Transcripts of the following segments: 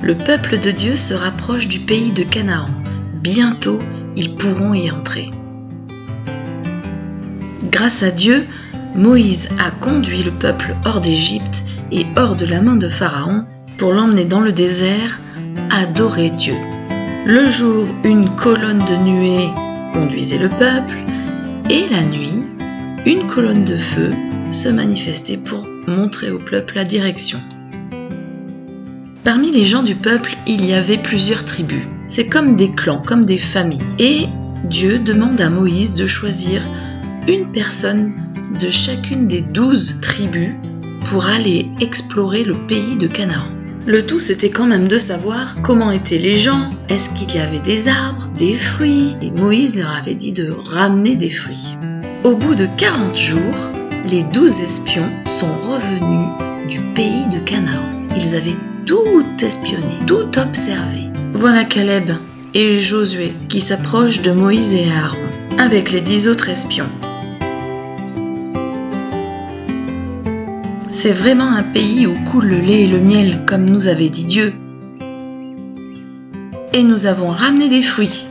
Le peuple de Dieu se rapproche du pays de Canaan. Bientôt, ils pourront y entrer. Grâce à Dieu, Moïse a conduit le peuple hors d'Égypte et hors de la main de Pharaon pour l'emmener dans le désert adorer Dieu. Le jour, une colonne de nuée conduisait le peuple et la nuit, une colonne de feu se manifestait pour montrer au peuple la direction. Parmi les gens du peuple, il y avait plusieurs tribus. C'est comme des clans, comme des familles. Et Dieu demande à Moïse de choisir une personne de chacune des 12 tribus pour aller explorer le pays de Canaan. Le tout, c'était quand même de savoir comment étaient les gens, est-ce qu'il y avait des arbres, des fruits, et Moïse leur avait dit de ramener des fruits. Au bout de 40 jours, les 12 espions sont revenus du pays de Canaan. Ils avaient tout espionné, tout observé. Voilà Caleb et Josué qui s'approchent de Moïse et Aaron avec les 10 autres espions. C'est vraiment un pays où coule le lait et le miel, comme nous avait dit Dieu. Et nous avons ramené des fruits.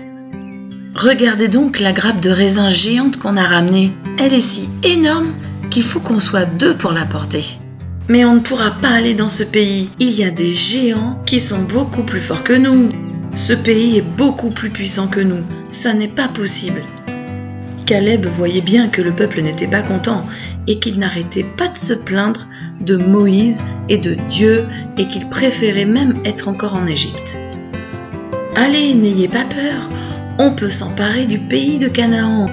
Regardez donc la grappe de raisin géante qu'on a ramenée. Elle est si énorme qu'il faut qu'on soit 2 pour la porter. Mais on ne pourra pas aller dans ce pays. Il y a des géants qui sont beaucoup plus forts que nous. Ce pays est beaucoup plus puissant que nous. Ça n'est pas possible. Caleb voyait bien que le peuple n'était pas content et qu'il n'arrêtait pas de se plaindre de Moïse et de Dieu et qu'il préférait même être encore en Égypte. Allez, n'ayez pas peur, on peut s'emparer du pays de Canaan.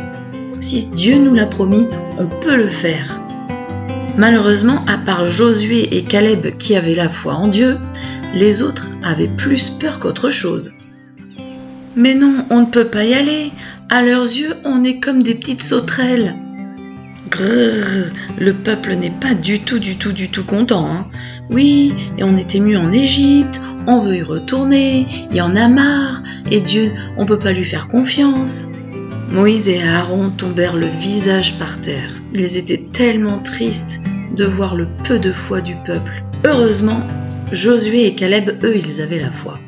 Si Dieu nous l'a promis, on peut le faire. Malheureusement, à part Josué et Caleb qui avaient la foi en Dieu, les autres avaient plus peur qu'autre chose. Mais non, on ne peut pas y aller. À leurs yeux, on est comme des petites sauterelles. Grrr, le peuple n'est pas du tout content. Hein. Oui, et on était mieux en Égypte, on veut y retourner, il y en a marre, et Dieu, on ne peut pas lui faire confiance. Moïse et Aaron tombèrent le visage par terre. Ils étaient tellement tristes de voir le peu de foi du peuple. Heureusement, Josué et Caleb, eux, ils avaient la foi.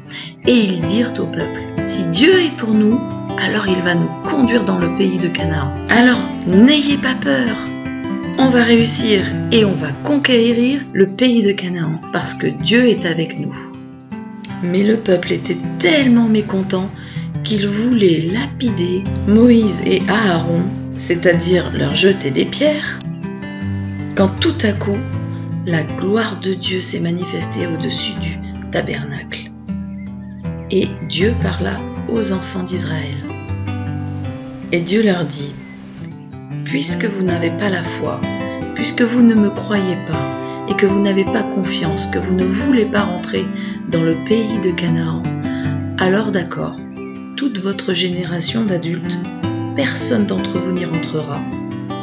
Et ils dirent au peuple, « Si Dieu est pour nous, alors il va nous conduire dans le pays de Canaan. Alors, n'ayez pas peur. On va réussir et on va conquérir le pays de Canaan parce que Dieu est avec nous. » Mais le peuple était tellement mécontent qu'il voulait lapider Moïse et Aaron, c'est-à-dire leur jeter des pierres, quand tout à coup, la gloire de Dieu s'est manifestée au-dessus du tabernacle. Et Dieu parla aux enfants d'Israël. Et Dieu leur dit, « Puisque vous n'avez pas la foi, puisque vous ne me croyez pas, et que vous n'avez pas confiance, que vous ne voulez pas rentrer dans le pays de Canaan, alors d'accord, toute votre génération d'adultes, personne d'entre vous n'y rentrera.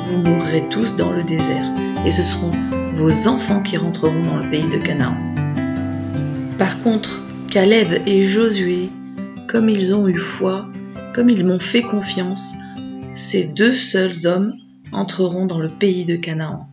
Vous mourrez tous dans le désert, et ce seront vos enfants qui rentreront dans le pays de Canaan. » Par contre, Caleb et Josué, comme ils ont eu foi, comme ils m'ont fait confiance, ces 2 seuls hommes entreront dans le pays de Canaan.